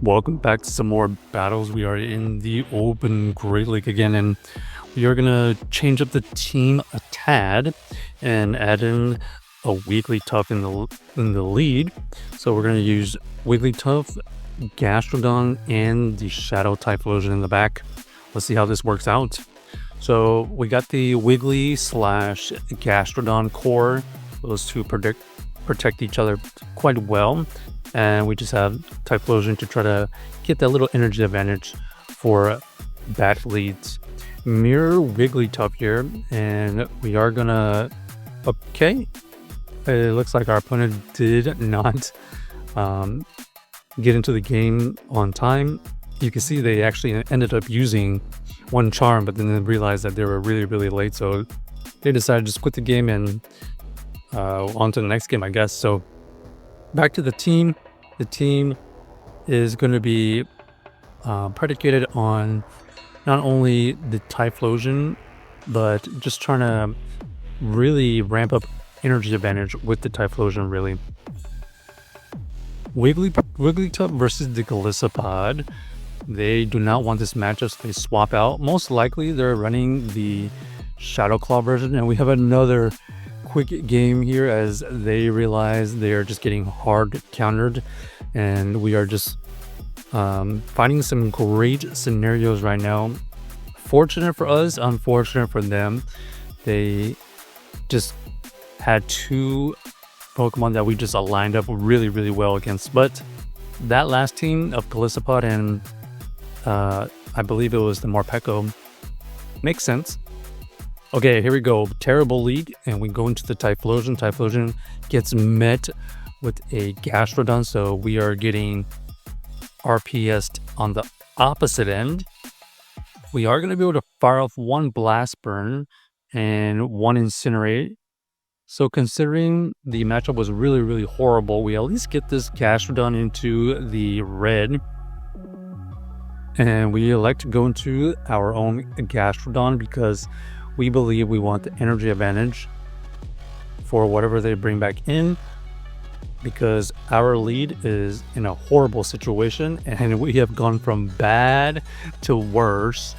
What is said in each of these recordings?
Welcome back to some more battles. We are in the open Great Lake again, and we are gonna change up the team a tad and add in a Wigglytuff in the lead. So we're gonna use Wigglytuff, Gastrodon, and the Shadow Typhlosion in the back. Let's see how this works out. So we got the Wiggly / Gastrodon core. Those two protect each other quite well. And we just have Typhlosion to try to get that little energy advantage for bat leads. Mirror Wigglytuff here, and we are gonna... Okay, it looks like our opponent did not get into the game on time. You can see they actually ended up using one charm, but then they realized that they were really late, so they decided to just quit the game and on to the next game, I guess. So back to the team. The team is going to be predicated on not only the Typhlosion, but just trying to really ramp up energy advantage with the Typhlosion, really. Wigglytuff versus the Golisopod. They do not want this matchup, so they swap out. Most likely they're running the Shadow Claw version, and we have another quick game here as they realize they're just getting hard countered, and we are just finding some great scenarios right now. Fortunate for us, unfortunate for them. They just had two Pokemon that we just aligned up really well against, but that last team of Golisopod and I believe it was the Morpeko makes sense. Okay, here we go. Terrible lead, and we go into the Typhlosion. Typhlosion gets met with a Gastrodon, so we are getting RPS'd on the opposite end. We are going to be able to fire off one Blast Burn and one Incinerate. So considering the matchup was really horrible, we at least get this Gastrodon into the red. And we elect to go into our own Gastrodon because we believe we want the energy advantage for whatever they bring back in, because our lead is in a horrible situation and we have gone from bad to worse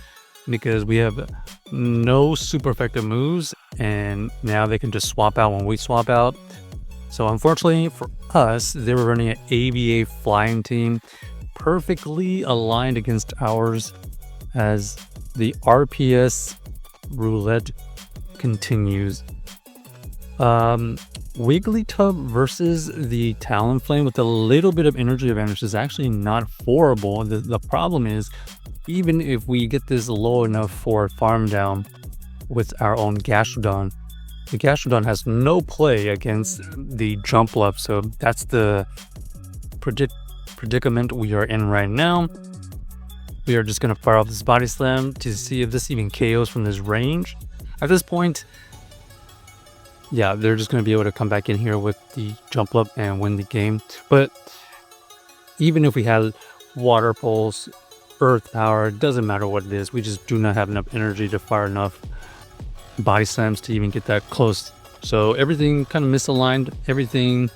because we have no super effective moves, and now they can just swap out when we swap out. So unfortunately for us, they were running an ABA flying team, perfectly aligned against ours as the RPS roulette continues. Wigglytuff versus the Talonflame with a little bit of energy advantage is actually not horrible. The problem is, even if we get this low enough for farm down with our own Gastrodon, the Gastrodon has no play against the Jumpluff, so that's the predicament we are in right now. We are just going to fire off this Body Slam to see if this even KOs from this range. At this point, yeah, they're just going to be able to come back in here with the Jumpluff and win the game. But even if we had Water Pulse, Earth Power, it doesn't matter what it is. We just do not have enough energy to fire enough Body Slams to even get that close. So everything kind of misaligned. Everything,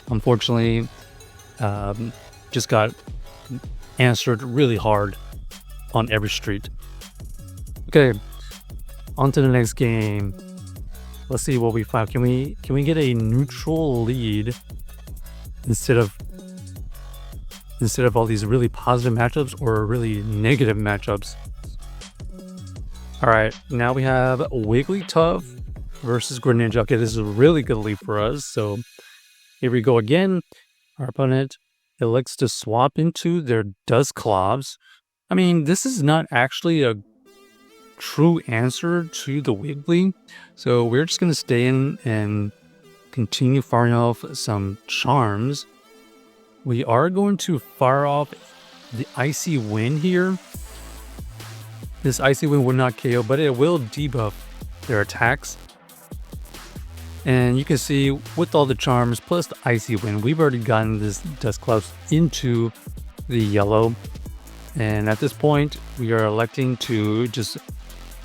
unfortunately, just got answered really hard on every street. Okay, on to the next game. Let's see what we find. Can we get a neutral lead instead of all these really positive matchups or really negative matchups? All right, now we have Wigglytuff versus Greninja. Okay, this is a really good lead for us. So here we go again. Our opponent elects to swap into their Dusclops. I mean, this is not actually a true answer to the Wiggly, so we're just going to stay in and continue firing off some charms. We are going to fire off the Icy Wind here. This Icy Wind will not KO, but it will debuff their attacks. And you can see with all the charms plus the Icy Wind, we've already gotten this Dusclops into the yellow. And at this point, we are electing to just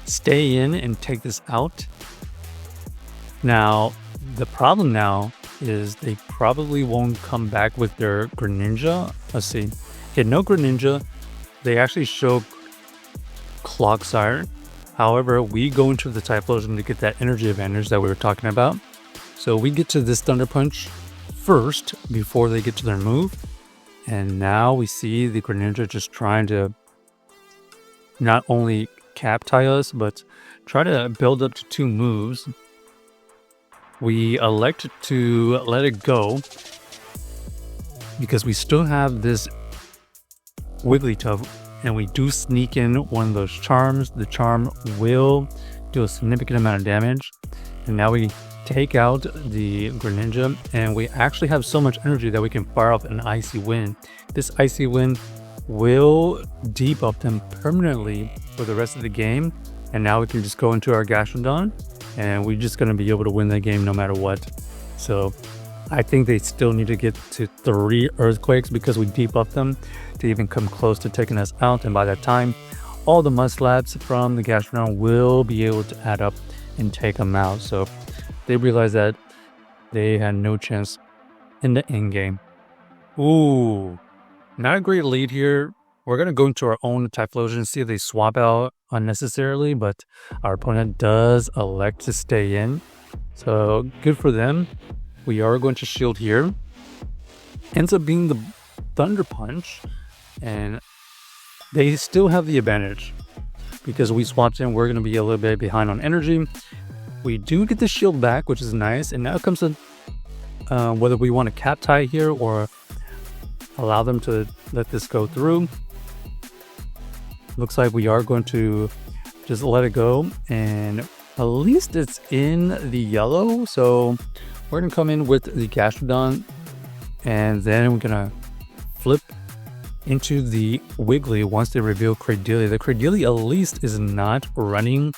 stay in and take this out. Now, the problem now is they probably won't come back with their Greninja. Let's see. Okay, no Greninja. They actually show Clogsire. However, we go into the Typhlosion to get that energy advantage that we were talking about. So we get to this Thunder Punch first before they get to their move. And now we see the Greninja just trying to not only cap tie us, but try to build up to 2 moves. We elect to let it go because we still have this Wigglytuff, and we do sneak in one of those charms. The charm will do a significant amount of damage. And now we take out the Greninja, and we actually have so much energy that we can fire off an Icy Wind. This Icy Wind will debuff them permanently for the rest of the game. And now we can just go into our Gastrodon, and we're just going to be able to win the game no matter what. So I think they still need to get to 3 Earthquakes because we debuffed them to even come close to taking us out. And by that time, all the Mudslaps from the Gastrodon will be able to add up and take them out. So they realized that they had no chance in the end game. Ooh, not a great lead here. We're going to go into our own Typhlosion and see if they swap out unnecessarily, but our opponent does elect to stay in. So good for them. We are going to shield here. Ends up being the Thunder Punch, and they still have the advantage because we swapped in. We're going to be a little bit behind on energy. We do get the shield back, which is nice. And now it comes to whether we want to cap tie here or allow them to let this go through. Looks like we are going to just let it go, and at least it's in the yellow. So we're going to come in with the Gastrodon, and then we're going to flip into the Wiggly once they reveal Cradily. The Cradily at least is not running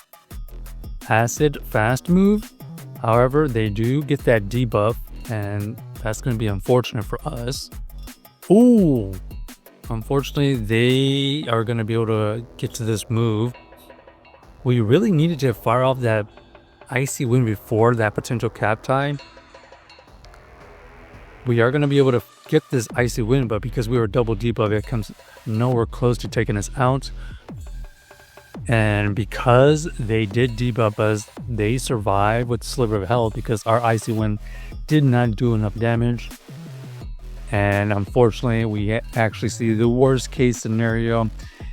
Acid Fast move. However, they do get that debuff, and that's going to be unfortunate for us. Ooh, unfortunately, they are going to be able to get to this move. We really needed to fire off that Icy Wind before that potential cap tie. We are going to be able to get this Icy Wind, but because we were double debuff, it comes nowhere close to taking us out. And because they did debuff us, they survived with Sliver of Health because our Icy Wind did not do enough damage. And unfortunately, we actually see the worst case scenario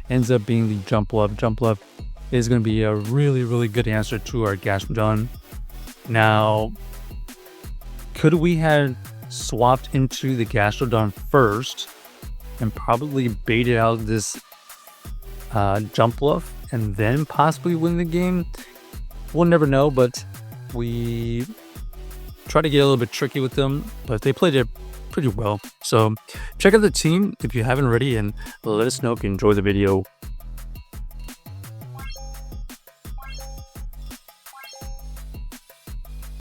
ends up being the Jump Love. Jump Love is going to be a really, really good answer to our Gastrodon. Now, could we have swapped into the Gastrodon first and probably baited out this Jump Love and then possibly win the game? We'll never know, but we try to get a little bit tricky with them, but they played it pretty well. So check out the team if you haven't already, and let us know if you enjoy the video.